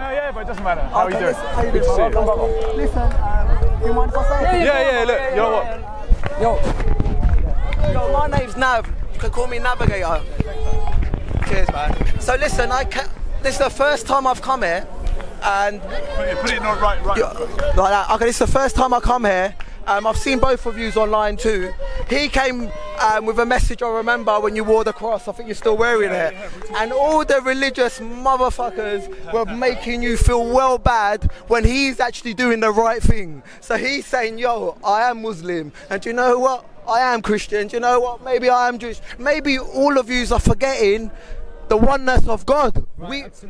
No, yeah, but it doesn't matter. How are you doing? Listen, how you Good to doing? see you. Listen, do you mind if I say it? Yeah, look, you know what? Yo, my name's Nav. You can call me Navigator. Cheers, man. So listen, this is the first time I've come here, and Put it not right. like that. Okay, this is the first time I come here. I've seen both of yous online too. He came with a message, I remember, when you wore the cross. I think you're still wearing it. And all the religious motherfuckers were making you feel well bad when he's actually doing the right thing. So he's saying, yo, I am Muslim. And do you know what? I am Christian. Do you know what? Maybe I am Jewish. Maybe all of yous are forgetting the oneness of God.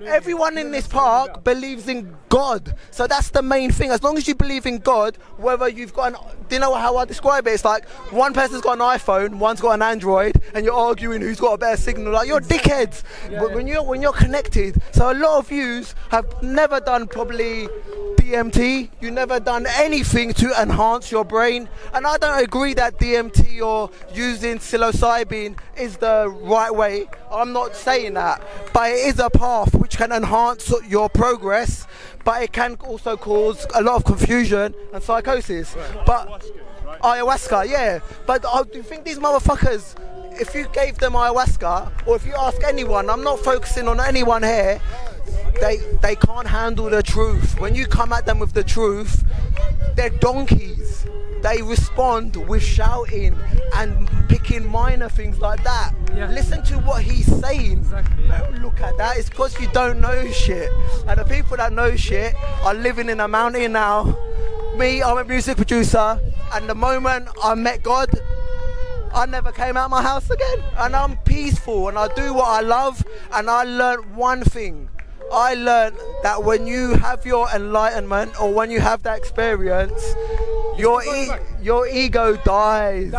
Everyone in this park believes in God, so that's the main thing. As long as you believe in God, whether you've got do you know how I describe it? It's like one person's got an iPhone, one's got an Android, and you're arguing who's got a better signal. Like, you're dickheads. But when you're connected, so a lot of yous have never done probably DMT, you never done anything to enhance your brain, and I don't agree that DMT or using psilocybin is the right way. I'm not saying that, but it is a path which can enhance your progress, but it can also cause a lot of confusion and psychosis. But ayahuasca, yeah. But I do think these motherfuckers, if you gave them ayahuasca, or if you ask anyone, I'm not focusing on anyone here, they can't handle the truth. When you come at them with the truth, they're donkeys. They respond with shouting and picking minor things like that. Yeah. Listen to what he's saying. Exactly, yeah. Don't look at that. It's because you don't know shit. And the people that know shit are living in a mountain now. Me, I'm a music producer, and the moment I met God, I never came out of my house again. And I'm peaceful, and I do what I love, and I learned one thing. I learned that when you have your enlightenment, or when you have that experience, your ego dies.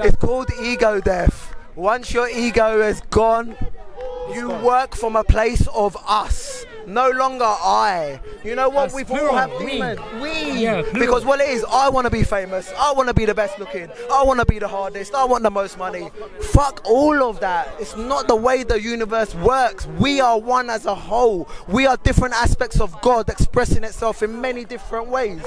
It's called ego death. Once your ego is gone, you work from a place of us, no longer I. You know what? We've all have demons. Because what it is, I want to be famous. I want to be the best looking. I want to be the hardest. I want the most money. Fuck all of that. It's not the way the universe works. We are one as a whole. We are different aspects of God expressing itself in many different ways.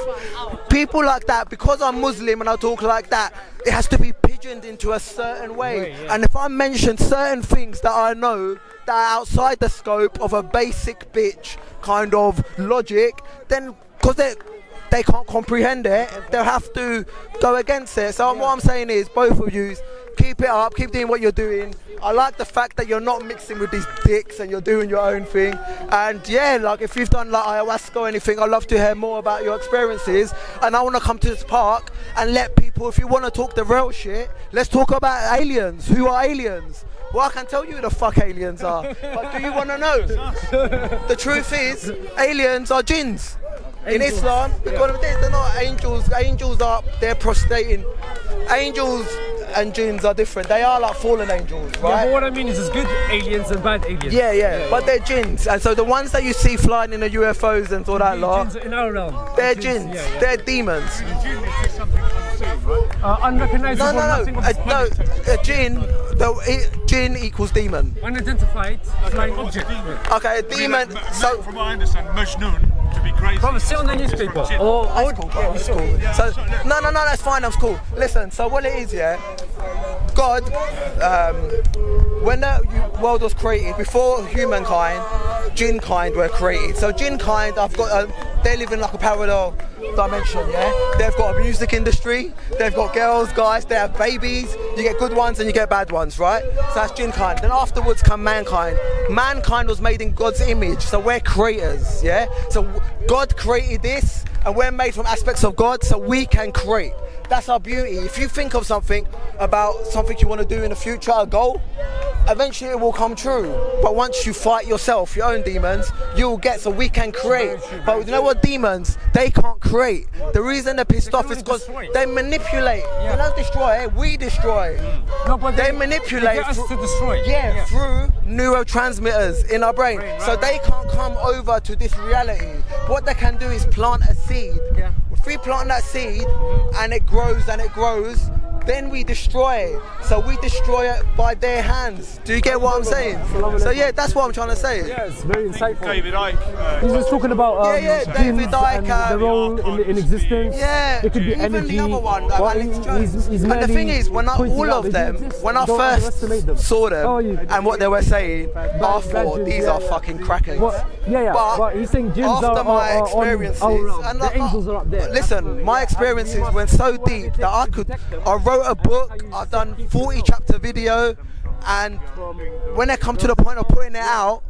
People like that, because I'm Muslim and I talk like that, it has to be pigeoned into a certain way. And if I mention certain things that I know that are outside the scope of a basic bitch kind of logic, then because they can't comprehend it, they'll have to go against it. So what I'm saying is, both of you, keep it up, keep doing what you're doing. I like the fact that you're not mixing with these dicks and you're doing your own thing. And yeah, like if you've done like ayahuasca or anything, I'd love to hear more about your experiences. And I want to come to this park and let people, if you want to talk the real shit, let's talk about aliens. Who are aliens? Well, I can tell you who the fuck aliens are, but do you want to know? The truth is, aliens are jinns. In Islam, because of this, they're not angels. Angels are, they're prostrating. Angels and jinns are different. They are like fallen angels, right? Yeah, but what I mean is there's good aliens and bad aliens. Yeah, but they're jinns. And so the ones that you see flying in the UFOs and all that lot, in our realm. They're jinns. They're demons. Jinn is just something unseen, right? Unrecognizable. No. A jinn. Jinn equals demon. Unidentified flying object. Okay, a demon. So from what I understand, Majnun to be crazy. Probably see on the newspaper. That's cool. So no, that's fine. That's cool. Listen. So what it is, yeah. God, when the world was created, before humankind, jinn kind were created. So jinn kind, they live in like a parallel dimension, yeah? They've got a music industry, they've got girls, guys, they have babies, you get good ones and you get bad ones, right? So that's jinn kind. Then afterwards come mankind. Mankind was made in God's image, so we're creators, yeah? So God created this, and we're made from aspects of God, so we can create. That's our beauty. If you think of something about something you want to do in the future, a goal, eventually it will come true. But once you fight yourself, your own demons, you'll get, so we can create. But you know what, demons, they can't create. The reason they're pissed off is because they manipulate. They don't destroy, we destroy. No, but they manipulate. They get us to destroy. Through neurotransmitters in our brain. So they can't come over to this reality. What they can do is plant a seed. If we plant that seed and it grows, then we destroy it. So we destroy it by their hands. Do you get what I'm saying? So yeah, that's what I'm trying to say. Yeah, it's very insightful. David Icke. He's just talking about David dreams Icke, and the role in existence. Yeah, it could be even energy. the other one, Well, Alex Jones. he's And the merely thing is, when pointing all out of they them, exist. when I Don't first underestimate them. saw them and what they were saying, I thought these are fucking crackheads. But he's saying gyms after are my on experiences, all around. and The like, angels are up there. listen, my experiences went so deep that I wrote a book, I've done 40 chapter video, and when it come to the point of putting it out,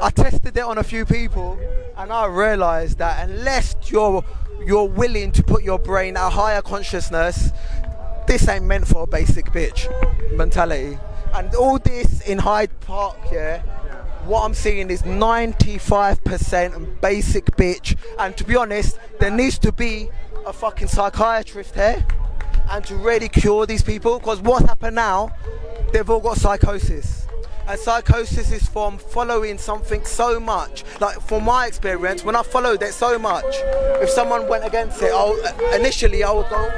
I tested it on a few people, and I realised that unless you're willing to put your brain at a higher consciousness, this ain't meant for a basic bitch mentality. And all this in Hyde Park, yeah, what I'm seeing is 95% basic bitch. And to be honest, there needs to be a fucking psychiatrist here and to really cure these people, because what's happened now, they've all got psychosis. And psychosis is from following something so much. Like from my experience, when I followed it so much, if someone went against it, initially I would go,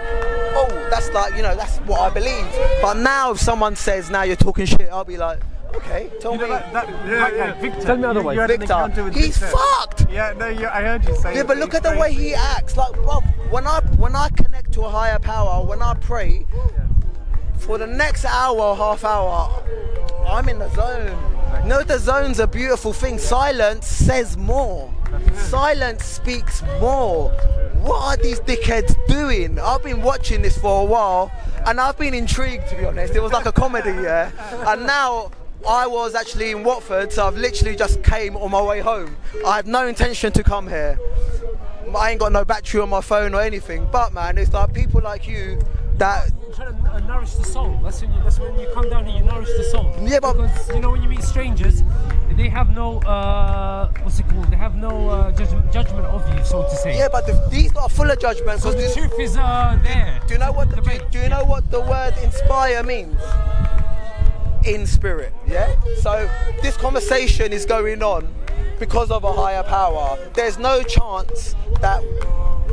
oh, that's like, that's what I believe. But now if someone says, now you're talking shit, I'll be like, okay, tell me. Victor. Tell me otherwise. Victor, he's fucked. Yeah, no, I heard you say. Yeah, but look at the way he acts. Like, bro, when I connect to a higher power, when I pray, for the next hour or half hour, I'm in the zone. No, the zone's a beautiful thing. Silence says more. Silence speaks more. What are these dickheads doing? I've been watching this for a while, and I've been intrigued, to be honest. It was like a comedy, yeah? And now I was actually in Watford, so I've literally just came on my way home. I had no intention to come here. I ain't got no battery on my phone or anything, but man, it's like people like you that... You're trying to nourish the soul. That's when you come down here, you nourish the soul. Yeah, but... Because, when you meet strangers, they have no, what's it called? They have no judgment of you, so to say. Yeah, but these are full of judgment. So the truth is there. Do you know what you know what the word inspire means? In spirit, yeah? So this conversation is going on because of a higher power. There's no chance that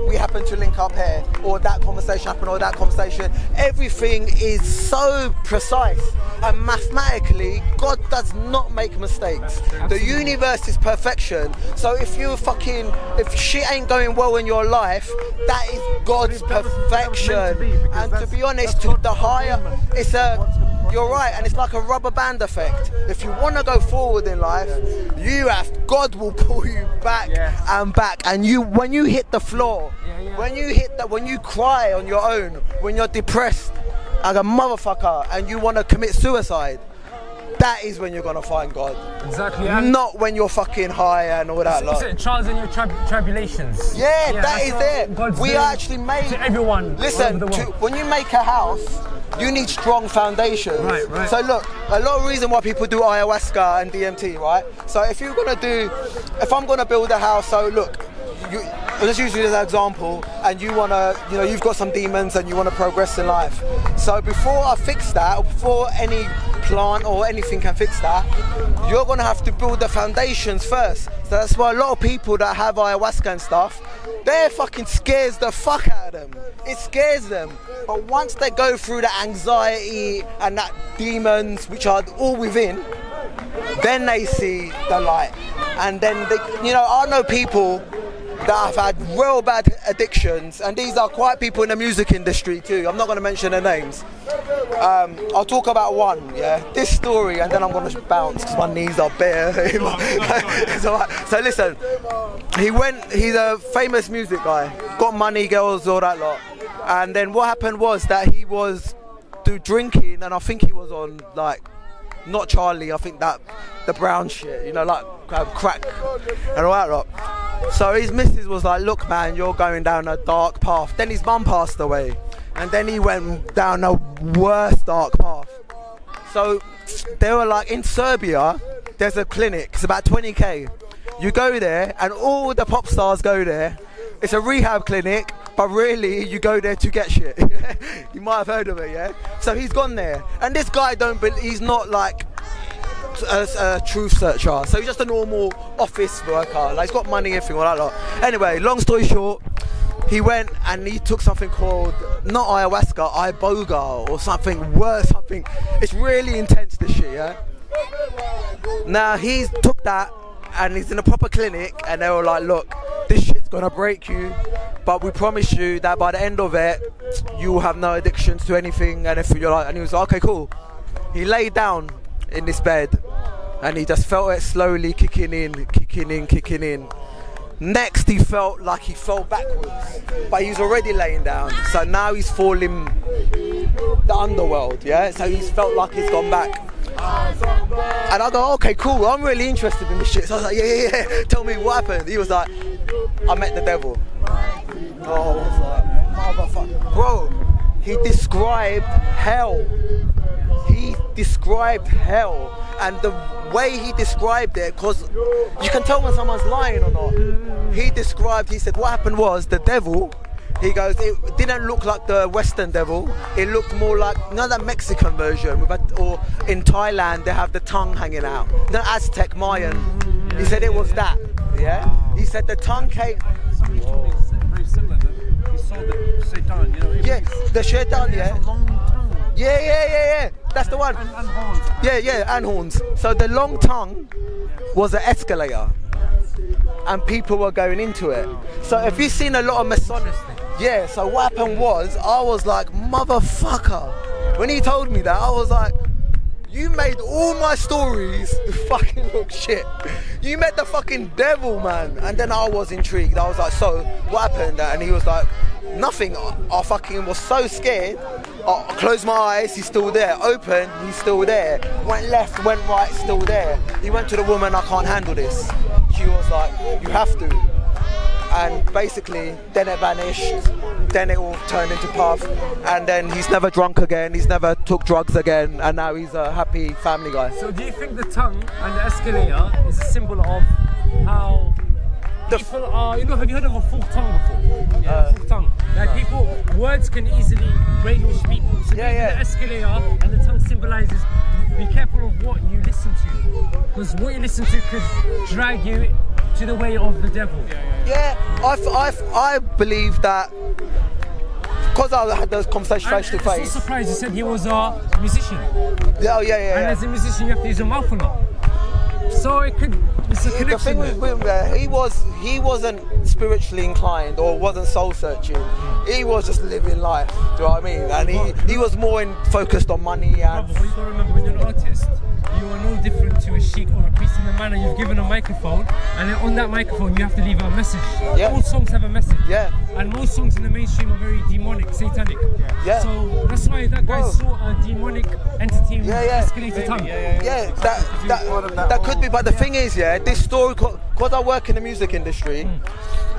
we happen to link up here, or that conversation happened, or that conversation. Everything is so precise, and mathematically, God does not make mistakes. The universe is perfection. So if shit ain't going well in your life, that is God's perfection. And to be honest, to the higher, you're right, and it's like a rubber band effect. If you want to go forward in life, God will pull you back and back. And when you hit the floor, when you cry on your own, when you're depressed like a motherfucker and you want to commit suicide, that is when you're gonna find God. Exactly. Not when you're fucking high and all that. Trials and your tribulations. Yeah, that is it. We are actually made to everyone. Listen, when you make a house, you need strong foundations. Right. So look, a lot of reason why people do ayahuasca and DMT, right? So if I'm gonna build a house, so look, let's use you as an example, and you've got some demons and you wanna progress in life. So before I fix that, or before any plant or anything can fix that, you're gonna have to build the foundations first. So that's why a lot of people that have ayahuasca and stuff, that fucking scares the fuck out of them. It scares them. But once they go through the anxiety and that demons, which are all within, then they see the light. And then I know people that have had real bad addictions, and these are quite people in the music industry too. I'm not going to mention their names. I'll talk about one, this story, and then I'm going to bounce because my knees are bare. So listen, he's a famous music guy, got money, girls, all that lot. And then what happened was that he was drinking, and I think he was on not Charlie, I think that the brown shit, like crack and all that lot. So his missus was like, look man, you're going down a dark path. Then his mum passed away, and then he went down a worse dark path. So they were like, in Serbia, there's a clinic, it's about 20k. You go there, and all the pop stars go there. It's a rehab clinic, but really you go there to get shit. You might have heard of it, yeah? So he's gone there, and this guy he's not like a truth searcher, so he's just a normal office worker. He's got money, everything, all that lot. Anyway, long story short, he went and he took something called, not ayahuasca, iboga or something worse, something. It's really intense, this shit, yeah? Now, he took that and he's in a proper clinic and they were like, look, this shit's gonna break you, but we promise you that by the end of it, you will have no addictions to anything. And if you're like, and he was like, okay, cool. He laid down in this bed and he just felt it slowly kicking in. Next, he felt like he fell backwards, but he was already laying down. So now he's falling the underworld, yeah? So he's felt like he's gone back. And I go, okay, cool, I'm really interested in this shit. So I was like, yeah. Tell me what happened. He was like, I met the devil. Oh, I was like, motherfucker. Bro, he described hell. He described hell. And the way he described it, because you can tell when someone's lying or not. He said what happened was the devil, he goes, it didn't look like the Western devil. It looked more like, you know, that Mexican version, or in Thailand they have the tongue hanging out. The Aztec Mayan. He said it was that. Yeah. He said the tongue came. Somebody told me it's very similar. He saw the Satan, you know. Yeah, the Satan, yeah. It's a long tongue. Yeah. That's the one. And horns. Yeah, and horns. So the long tongue was an escalator, and people were going into it. So if you've seen a lot of Masonic, yeah. So what happened was, I was like, motherfucker. When he told me that, I was like, you made all my stories fucking look shit. You met the fucking devil, man. And then I was intrigued. I was like, so what happened? And he was like, nothing. I fucking was so scared. I closed my eyes, he's still there. Open, he's still there. Went left, went right, still there. He went to the woman, I can't handle this. She was like, you have to. And basically, then it vanished. Then it all turned into puff. And then he's never drunk again. He's never took drugs again. And now he's a happy family guy. So do you think the tongue and the escalator is a symbol of how people are, you know, have you heard of a forked tongue before? Yeah, forked tongue. Like people, words can easily brainwash people. So the escalator and the tongue symbolizes, be careful of what you listen to. Because what you listen to could drag you to the way of the devil. Yeah, I believe that, because I had those conversations face to face. I'm so surprised you said he was a musician. Yeah. And as a musician, you have to use your mouth a lot. So it's a connection. The thing with he wasn't spiritually inclined or wasn't soul searching. He was just living life. Do you know what I mean? And he was more focused on money. And but what you got to remember, when you're an artist, you are no different to a sheikh or a priest in the manner you've given a microphone, and then on that microphone you have to leave a message. Yeah. All songs have a message. Yeah. And most songs in the mainstream are very demonic, satanic. Yeah. So that's why that guy saw a demonic entity with escalated tongue. Yeah, that could be. But the thing is, this story, because I work in the music industry,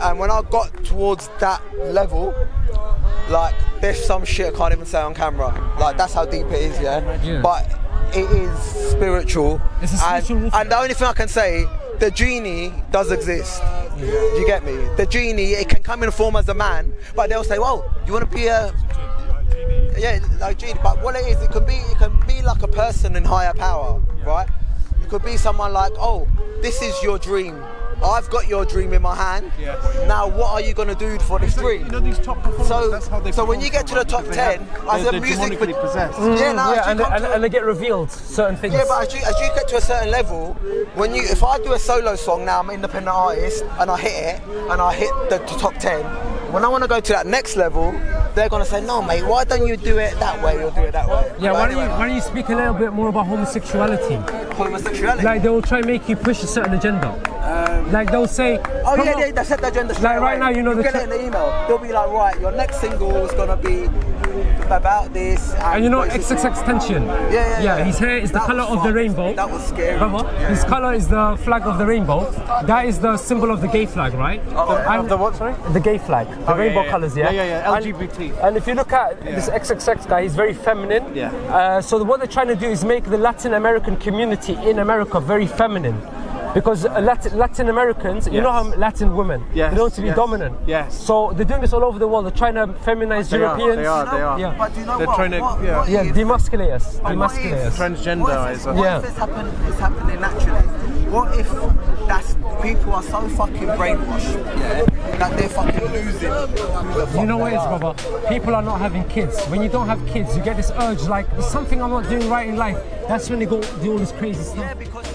and when I got towards that level, like there's some shit I can't even say on camera. Like that's how deep it is, yeah. But it is spiritual. It's a spiritual and the only thing I can say, the genie does exist. You get me? The genie, it can come in form as a man, but they'll say, well, you want to be a like genie. But what it is, it can be like a person in higher power, right? It could be someone like, oh, this is your dream. I've got your dream in my hand. Yeah. Now, what are you going to do for this dream? You know these top performers, that's how they so when you get to the top 10, as a music possessed. And they get revealed certain things. Yeah, but as you get to a certain level, if I do a solo song now, I'm an independent artist, and I hit it, and I hit the top 10, when I want to go to that next level, they're going to say, no, mate, why don't you do it that way or do it that way? Yeah, why don't you speak a little bit more about homosexuality? Homosexuality? Like, they will try and make you push a certain agenda. Like, they'll say... Oh, yeah, they set the agenda straight like, right now, you know... You get it in the email. They'll be like, right, your next single is going to be about this. And you know XXX Tension? Yeah, his hair is the colour of the rainbow. That was scary. Brother, his colour is the flag of the rainbow. That is the symbol of the gay flag, right? Of the what, sorry? The gay flag. The rainbow colours, Yeah, LGBT. And if you look at this XXX guy, he's very feminine. Yeah. So what they're trying to do is make the Latin American community in America very feminine. Because Latin Americans, you know how Latin women, they want to be dominant. Yes. So they're doing this all over the world. They're trying to feminize Europeans. They are. Yeah. But do you know They're what? trying to, demasculate us. Transgenderize us. What if it's happening naturally? What if That's people are so fucking brainwashed, yeah, that they're fucking losing. You know what it is, brother? People are not having kids. When you don't have kids, you get this urge like there's something I'm not doing right in life. That's when they go do all this crazy stuff. Yeah, because